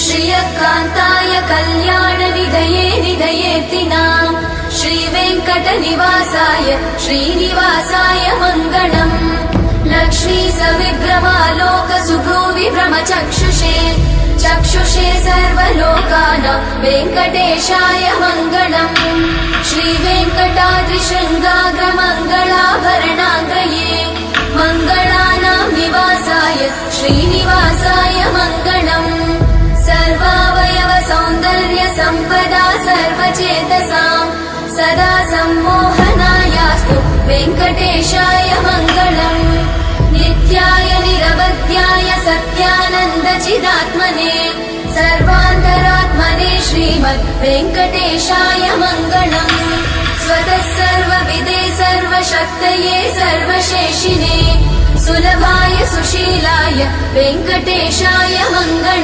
श्रियकान्ताय कल्याणनिधये निधयेतिनाम् श्रीवेङ्कटनिवासाय श्रीनिवासाय मङ्गलम् लक्ष्मी सविभ्रमालोकसुभ्रूविभ्रमचक्षुषे चक्षुषे सर्वलोकानां वेङ्कटेशाय मङ्गलम् श्रीवेङ्कटाद्रिशृङ्गाग्रमङ्गलाभरणाग्रये मङ्गलानां निवासाय श्रीनिवासाय मङ्गलम् सर्वावयव सौन्दर्य सम्पदा सर्वचेतसां सदा सम्मोहनायास्तु वेङ्कटेशाय मङ्गलम् नित्याय निरवध्याय सत्यानन्दचिदात्मने सर्वान्तरात्मने श्रीमद् वेङ्कटेशाय मङ्गलम् स्वतः सर्वविदे सर्वशक्तये सर्वशेषिने सुलभाय सुशीलाय वेङ्कटेशाय मङ्गलम्।